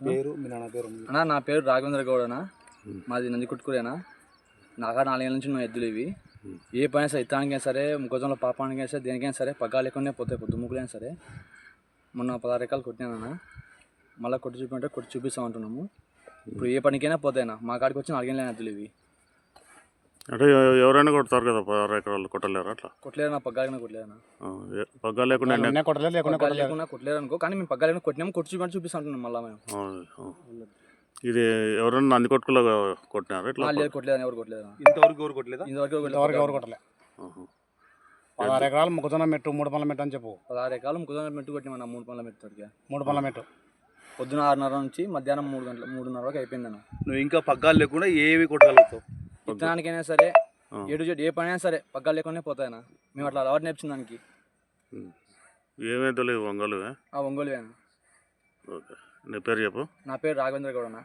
పేరు మీ నాన్న పేరు అన్నా? నా పేరు రాఘవేంద్ర గౌడ్ అన్న. మాది నందికొట్కూరేనా. నాకా 4 ఏళ్ళ నుంచి నువ్వు ఎద్దులు ఇవి. ఏ పైన సరే, ఇత్తానికైనా సరే, ముఖజంలో పాపానికైనా సరే, దేనికైనా సరే పగ్గాలు లేకుండా పోతాయి. దుమ్ముకులైనా సరే. మొన్న 16 ఎకరాలు కొట్టినానన్నా. మళ్ళీ కొట్టి చూపించే కొట్టి చూపిస్తాం అంటున్నాము. ఇప్పుడు ఏ పనికైనా పోతాయినా. మా కాడికి వచ్చి 4 ఏళ్ళ ఎద్దులు ఇవి. అంటే ఎవరైనా కొడతారు కదా 16 ఎకరాలు కొట్టలేరు అట్లా? కొట్టలేరు నా పగ్గాలైనా కొట్టలేదన్నా. పగ్గాలు లేకుండా కొట్టలేరు అనుకో. కానీ మేము పగ్గాలు కొట్టినాము. కొట్టి చూపిస్తా అంటున్నాం మళ్ళీ మేము. ఇది ఎవరైనా నంది కొట్టుకులో కొట్టినారు ఇట్లా? కొట్టలేదు, ఎవరు కొట్టలేదు. ఇంతవరకు ఎవరు కొట్టలేదా? ఎవరు కొట్టలే. 16 ఎకరాలు మొక్కజొన్న మెట్టు 3 పళ్ళ మెట్టు అని చెప్పు. 16 ఎకరాలు మొక్కజొన్న మెట్టు కొట్టినా. 3 పళ్ళ మెట్టు తోటిగా. 3 పళ్ళ మెట్టు పొద్దున 6:30 నుంచి మధ్యాహ్నం 3:30 వరకు అయిపోయిందన్న. నువ్వు ఇంకా పగ్గాలు లేకుండా ఏవి కొట్టగలుగుతావు? విత్తనానికైనా సరే, ఏడు ఏ పనైనా సరే పగ్గాలు లేకుండా పోతాయన్నా. మేము అట్లా అలవాటు నేర్పించిన దానికి. ఏమేదో లేవు ఒంగోలు? ఒంగోలువేనా. ఓకే, నీ పేరు చెప్పు. నా పేరు రాఘవేంద్ర గౌడ్ అన్న.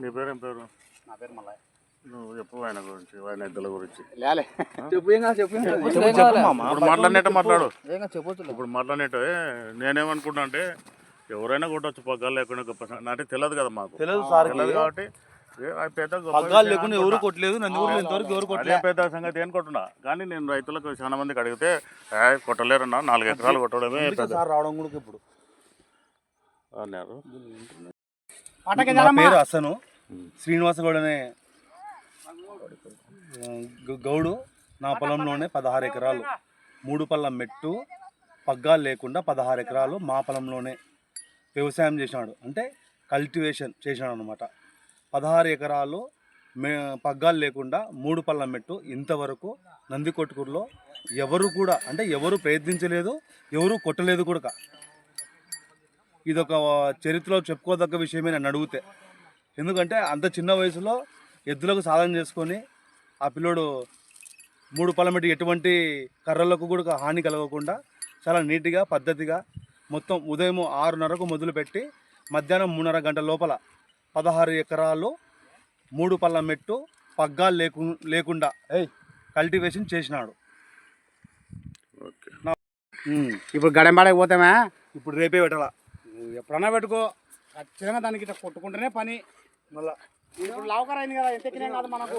నీ పేరు ఏం పేరు? నా పేరు మల్లయ్య. నువ్వు చెప్పు ఆయన గురించి, ఆయన ఎద్దుల గురించి. ఇప్పుడు మాట్లాడినట్టు మాట్లాడు. ఇప్పుడు మాట్లాడినట్టు నేనేమనుకుంటున్నా అంటే ఎవరైనా కొట్టవచ్చు పగ్గాలు లేకుండా. గొప్ప అంటే తెలియదు కదా మాకు. తెలియదు కాబట్టి పగ్గాలు లేకుండా ఎవరు కొట్టలేదు. ఇంతవరకు ఎవరు కొట్టలేదు. పెద్ద సంగతి ఏం కొట్టున్నా. కానీ నేను రైతులకు చాలా మందికి అడిగితే కొట్టలేరన్నా, 4 ఎకరాలు కొట్టడమే రావడం కూడా ఇప్పుడు అన్నారు. నా పేరు అసను శ్రీనివాస గౌడ్ అనే గౌడు. నా పొలంలోనే 16 ఎకరాలు 3 పళ్ళ మెట్టు పగ్గాలు లేకుండా 16 ఎకరాలు మా పొలంలోనే వ్యవసాయం చేసినాడు. అంటే కల్టివేషన్ చేసినాడు అనమాట. 16 ఎకరాలు పగ్గాలు లేకుండా 3 పళ్ళ మెట్టు ఇంతవరకు నందికొట్కూరులో ఎవరు కూడా, అంటే ఎవరు ప్రయత్నించలేదు, ఎవరు కొట్టలేదు కూడా. ఇదొక చరిత్రలో చెప్పుకోదగ్గ విషయమే నన్ను అడిగితే. ఎందుకంటే అంత చిన్న వయసులో ఎద్దులకు సాధన చేసుకొని ఆ పిల్లోడు 3 పళ్ళ మెట్టు ఎటువంటి కర్రలకు కూడా హాని కలగకుండా చాలా నీట్గా పద్ధతిగా మొత్తం ఉదయం 6:30కు మొదలుపెట్టి మధ్యాహ్నం 3:30 గంటల లోపల 16 ఎకరాలు 3 పళ్ళ మెట్టు పగ్గాలు లేకుండా కల్టివేషన్ చేసినాడు. ఇప్పుడు గడెంబాడకి పోతామా? ఇప్పుడు రేపే పెట్టాలా? ఎప్పుడన్నా పెట్టుకో. ఖచ్చితంగా దానికి ఇట్లా కొట్టుకుంటేనే పని. మళ్ళీ ఇప్పుడు లావుకర అయింది కదా, ఎంతకినే కాదు మనకు.